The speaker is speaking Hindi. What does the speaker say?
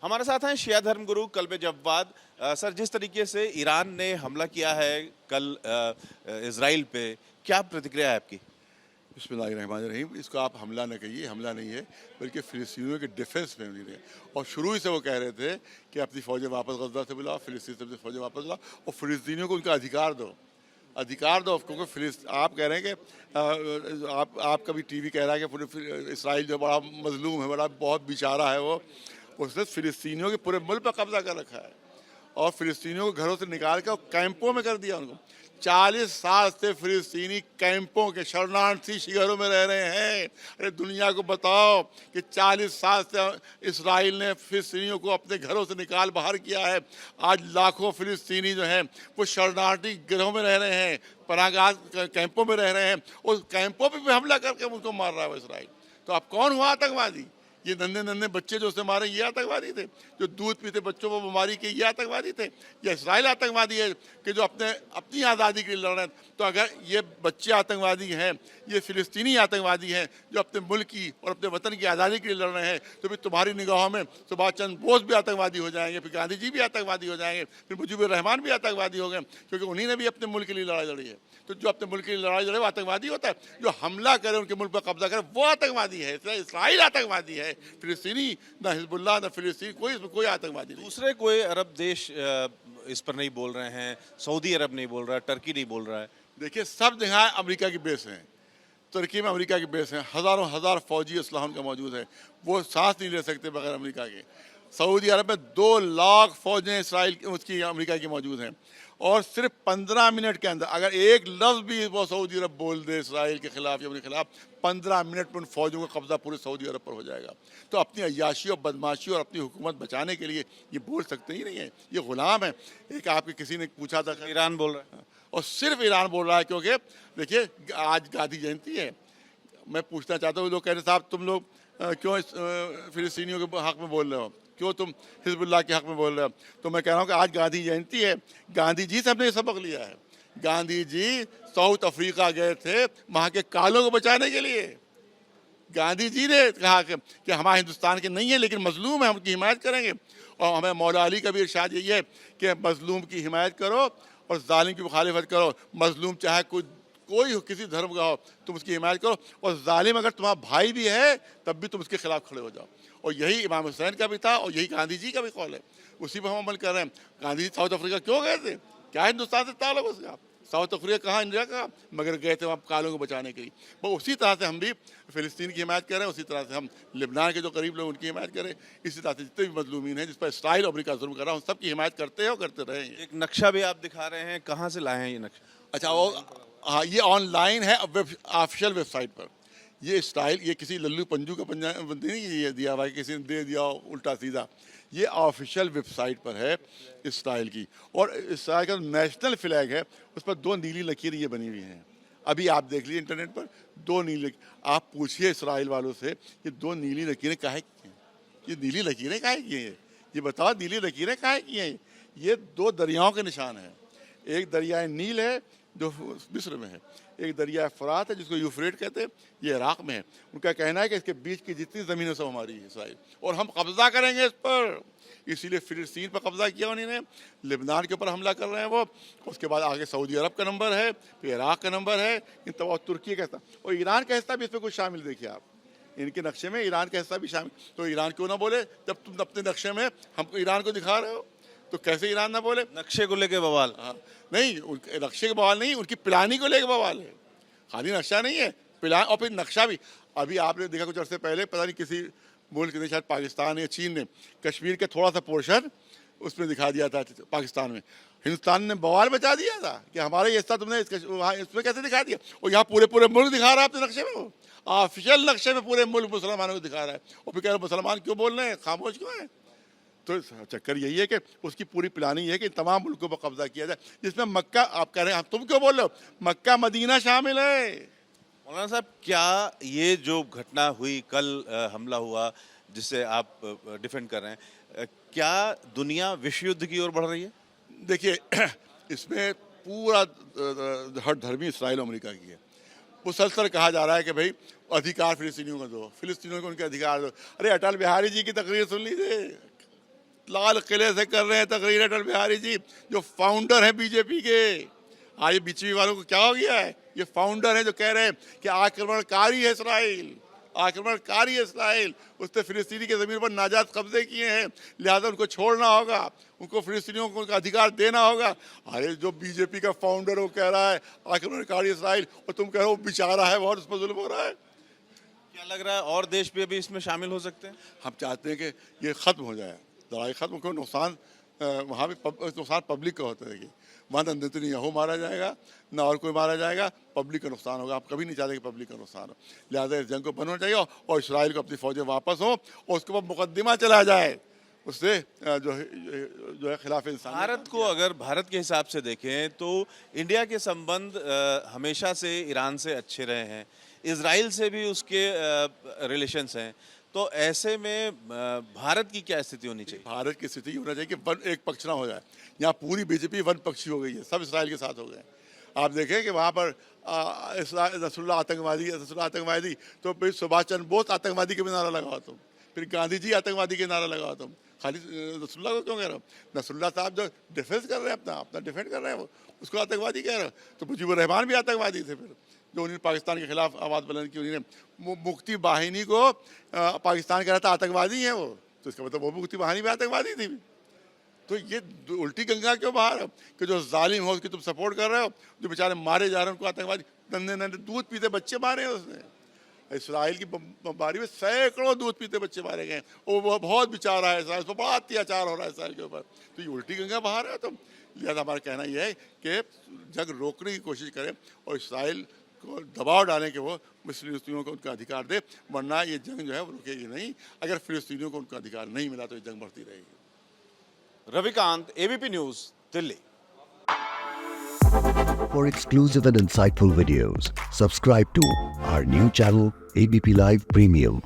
हमारे साथ हैं शिया धर्मगुरु कल्बे जव्वाद। सर, जिस तरीके से ईरान ने हमला किया है कल इजराइल पे, क्या प्रतिक्रिया है आपकी? बिस्मिल्लाहिर्रहमानिर्रहीम। इसको आप हमला न कहिए, हमला नहीं है, बल्कि फ़िलिस्तीनियों के डिफेंस में उन्होंने, और शुरू ही से वो कह रहे थे कि अपनी फ़ौजें वापस गज़ा से बुलाओ, फ़िलिस्तीन से अपनी फ़ौजें वापस बुलाओ और फ़िलिस्तीनियों को उनका अधिकार दो, अधिकार दो। क्योंकि आप कह रहे हैं कि आप कभी टीवी कह रहा है कि इसराइल जो बड़ा मजलूम है, बड़ा बहुत बेचारा है, वो उसने फ़िलिस्तीनियों के पूरे मुल्क पर कब्जा कर रखा है और फ़िलिस्तीनियों को घरों से निकाल कर कैंपों में कर दिया उनको। 40 साल से फ़िलिस्तीनी कैंपों के शरणार्थी शिविरों में रह रहे हैं। अरे दुनिया को बताओ कि 40 साल से इसराइल ने फ़िलिस्तीनियों को अपने घरों से निकाल बाहर किया है। आज लाखों फ़िलिस्तीनी जो हैं वो शरणार्थी गिरोह में रह रहे हैं, पनाहगाह कैंपों में रह रहे हैं। उस कैंपों पर भी हमला करके उनको मार रहा है इसराइल। तो अब कौन हुआ आतंकवादी? ये नन्हे नन्हे बच्चे जो उसने मारे, ये आतंकवादी थे? जो दूध पीते बच्चों को बीमारी के, ये आतंकवादी थे? या इसराइल आतंकवादी है कि जो अपनी आज़ादी के लिए लड़ रहे हैं? तो अगर ये बच्चे आतंकवादी हैं, ये फ़िलिस्तीनी आतंकवादी हैं जो अपने मुल्क की और अपने वतन की आज़ादी के लिए लड़ रहे हैं, तो फिर तुम्हारी निगाहों में सुभाष चंद्र बोस भी आतंकवादी हो जाएंगे, फिर गांधी जी भी आतंकवादी हो जाएंगे, फिर मुजीबुर रहमान भी आतंकवादी हो गए, क्योंकि उन्हीं ने भी अपने मुल्क के लिए लड़ाई लड़ी है। तो जो अपने मुल्क के लिए लड़ाई लड़े वो आतंकवादी होता है। जो हमला करे, उनके मुल्क पर कब्जा करे, वो आतंकवादी है। इसराइल आतंकवादी है, फिलिस्तीनी ना हिजबुल्लाह ना फिलिस्तीन, कोई आतंकवादी नहीं। दूसरे कोई अरब देश इस पर नहीं बोल रहे हैं, सऊदी अरब नहीं बोल रहा है, टर्की नहीं बोल रहा है। देखिए, सब जगह अमेरिका की बेस हैं। तुर्की में अमेरिका की बेस हैं, हज़ारों हज़ार फौजी असलाह उनका मौजूद है, वो सांस नहीं ले सकते बगैर अमेरिका के। सऊदी अरब में 2 लाख फौजें इसराइल उसकी अमेरिका की मौजूद हैं, और सिर्फ 15 मिनट के अंदर अगर एक लफ्ज़ भी वो सऊदी अरब बोल दे इसराइल के खिलाफ या अपने खिलाफ, 15 मिनट में उन फौजों का कब्जा पूरे सऊदी अरब पर हो जाएगा। तो अपनी अय्याशी और बदमाशी और अपनी हुकूमत बचाने के लिए ये बोल सकते ही नहीं है, ये गुलाम है। एक आपके किसी ने पूछा था, ईरान बोल रहा है, और सिर्फ ईरान बोल रहा है, क्योंकि देखिए आज गांधी जयंती है। मैं पूछना चाहता हूँ, लोग कह रहे साहब तुम लोग क्यों फिलिस्तीनियों के हक़ में बोल रहे हो, क्यों तुम हिजबुल्लाह के हक़ में बोल रहे हो? तो मैं कह रहा हूँ कि आज गांधी जयंती है, गांधी जी से हमने ये सबक लिया है। गांधी जी साउथ अफ्रीका गए थे वहाँ के कालों को बचाने के लिए। गांधी जी ने कहा कि हमारे हिंदुस्तान के नहीं है लेकिन मजलूम है, हम उनकी हिमायत करेंगे। और हमें मौला अली का भी इरशाद यही है कि मजलूम की हिमायत करो और जालिम की मुखालिफत करो। मजलूम चाहे कोई किसी धर्म का हो, तुम उसकी हिमायत करो, और जालिम अगर तुम्हारा भाई भी है तब भी तुम उसके खिलाफ खड़े हो जाओ। और यही इमाम हुसैन का भी था और यही गांधी जी का भी कौल है, उसी पर हम अमल कर रहे हैं। गांधी जी साउथ अफ्रीका क्यों गए थे? क्या हिंदुस्तान से ताल्लुक उसका? साउथ अफ्रीका कहाँ, इंडिया कहाँ, मगर गए थे वहाँ कालों को बचाने के लिए। वो उसी तरह से हम भी फ़िलिस्तीन की हिमायत करें, उसी तरह से हम लिबनान के जो करीब लोग उनकी हिमायत करें, इसी तरह से जितने भी मजलूमीन हैं जिस पर इसराइल अमेरिका जुल्म कर रहा है, उन सबकी हिमायत करते हैं और करते रहेंगे। एक नक्शा भी आप दिखा रहे हैं, कहाँ से लाए हैं ये नक्शा? अच्छा, वो हाँ, ये ऑनलाइन है ऑफिशियल वेबसाइट पर। ये इसराइल, ये किसी लल्लू पंजू का पंजा नहीं ये दिया हुआ, किसी ने दे दिया उल्टा सीधा। ये ऑफिशियल वेबसाइट पर है इसराइल की, और इसराइल का नेशनल फ्लैग है, उस पर 2 नीली लकीरें ये बनी हुई हैं। अभी आप देख लीजिए इंटरनेट पर, 2 नीली। आप पूछिए इसराइल वालों से ये 2 नीली लकीरें काहे की हैं? ये नीली लकीरें काहे की हैं? ये बताओ, नीली लकीरें काहे की हैं? ये 2 दरियाओं के निशान हैं। एक दरिया नील है जो मिस्र में है, एक दरिया फरात है जिसको यूफ्रेट कहते हैं, ये इराक में है। उनका कहना है कि इसके बीच की जितनी ज़मीन है सब हमारी है इसराइल, और हम कब्जा करेंगे इस पर। इसीलिए फिलिस्तीन पर कब्जा किया उन्होंने, लिबनान के ऊपर हमला कर रहे हैं वो, उसके बाद आगे सऊदी अरब का नंबर है, फिर इराक का नंबर है, इन तब तुर्की का हिस्सा और ईरान का हिस्सा भी इस पर कुछ शामिल। देखिए आप, इनके नक्शे में ईरान का हिस्सा भी शामिल। तो ईरान क्यों ना बोले जब तुम अपने नक्शे में हमको ईरान को दिखा रहे हो? तो कैसे ईरान ना बोले? नक्शे को लेके बवाल? हाँ, नहीं, उनके नक्शे के बवाल नहीं, उनकी प्लानिंग को लेकर बवाल है। खाली नक्शा नहीं है, प्लान, और फिर नक्शा भी। अभी आपने देखा कुछ अर्से पहले, पता नहीं किसी मुल्क ने, शायद पाकिस्तान या चीन ने, कश्मीर के थोड़ा सा पोर्शन उसमें दिखा दिया था पाकिस्तान में। हिंदुस्तान ने बवाल बचा दिया था कि हमारे ये हिस्सा तुमने इसमें कैसे दिखा दिया, और यहाँ पूरे मुल्क दिखा रहा है अपने नक्शे में। वो ऑफिशियल नक्शे में पूरे मुल्क मुसलमानों को दिखा रहा है, और फिर कह रहे मुसलमान क्यों बोल रहे हैं, खामोश क्यों है? तो चक्कर यही है कि उसकी पूरी प्लानिंग है कि तमाम मुल्कों पर कब्जा किया जाए, जिसमें मक्का, आप कह रहे हैं तुम क्यों बोल रहे हो, मक्का मदीना शामिल है। मौलाना साहब, क्या ये जो घटना हुई कल, हमला हुआ जिससे आप डिफेंड कर रहे हैं, क्या दुनिया विश्व युद्ध की ओर बढ़ रही है? देखिए, इसमें पूरा हर धर्मी इसराइल अमेरिका की है। मुसलसल कहा जा रहा है कि भाई अधिकार फिलिस्तीनियों को दो, फिलिस्तीनियों को उनके अधिकार दो। अरे अटल बिहारी जी की तकरीर सुन लीजिए, लाल किले से कर रहे हैं तकरीर अटल बिहारी जी, जो फाउंडर हैं बीजेपी के। आज बीजेपी वालों को क्या हो गया है, ये फाउंडर हैं जो कह रहे हैं कि आक्रमणकारी है इसराइल, आक्रमणकारी है इसराइल, उसने फिलिस्तीनी के ज़मीन पर नाजायज़ कब्जे किए हैं, लिहाजा उनको छोड़ना होगा, उनको फिलिस्तीनियों को उनका अधिकार देना होगा। अरे जो बीजेपी का फाउंडर वो कह रहा है आक्रमणकारी इसराइल, और तुम कह रहे हो बेचारा है बहुत, उस पर जुल्म हो रहा है। क्या लग रहा है और देश भी अभी इसमें शामिल हो सकते हैं? हम चाहते हैं कि ये ख़त्म हो जाए, लड़ाई ख़त्म, क्यों नुकसान वहाँ भी नुकसान पब्लिक का होता है कि वहाँ ना नेतन्याहू मारा जाएगा ना और कोई मारा जाएगा, पब्लिक का नुकसान होगा। आप कभी नहीं चाहते कि पब्लिक का नुकसान हो, लिहाजा इस जंग को बंद होना चाहिए और इसराइल को अपनी फ़ौजें वापस हो और उसके बाद मुकदमा चला जाए उससे जो है खिलाफ इंसान। भारत को अगर भारत के हिसाब से देखें तो इंडिया के संबंध हमेशा से ईरान से अच्छे रहे हैं, इजराइल से भी उसके रिलेशंस हैं, तो ऐसे में भारत की क्या स्थिति होनी चाहिए? भारत की स्थिति होना चाहिए कि वन एक पक्ष ना हो जाए। यहाँ पूरी बीजेपी वन पक्षी हो गई है, सब इसराइल के साथ हो गए। आप देखें कि वहाँ पर नसरुल्लाह आतंकवादी, तो फिर सुभाष चंद्र बोस आतंकवादी के भी नारा लगाओ तुम, फिर गांधी जी आतंकवादी के नारा लगाओ तुम, खाली नसरुल्लाह को क्यों कह रहे हो? नसरुल्लाह साहब जो डिफेंस कर रहे हैं अपना डिफेंड कर रहे हैं, वो उसको आतंकवादी कह रहे हो। तो मुजीबुर रहमान भी आतंकवादी थे, फिर जो उन्होंने पाकिस्तान के खिलाफ आवाज़ बुलंद की, उन्होंने मुक्ति वाहिनी को पाकिस्तान कह रहा था आतंकवादी है वो, तो इसका मतलब वो मुक्ति वाहिनी भी आतंकवादी थी। तो ये उल्टी गंगा क्यों बाहर कि जो जालिम हो उसकी तुम सपोर्ट कर रहे हो, जो बेचारे मारे जा रहे हैं उनको आतंकवादी, नन्हे नन्हे दूध पीते बच्चे मारे हैं उसने। इसराइल की बमबारी में सैकड़ों दूध पीते बच्चे मारे गए, वो बहुत बेचारा है इसराइल, उस पर बड़ा अत्याचार हो रहा है इसराइल के ऊपर। तो ये उल्टी गंगा बाहर है। तो लिहाजा हमारा कहना यह है कि जंग रोकने की कोशिश करें और इसराइल को दबाव डालें कि वो फिलिस्तीनियों को उनका अधिकार दे, वरना ये जंग जो है वो रुकेगी नहीं। अगर फिलिस्तीनियों को उनका अधिकार नहीं मिला तो ये जंग बढ़ती रहेगी। Ravikant, ABP news, Delhi. For exclusive and insightful videos, subscribe to our new channel ABP Live Premium.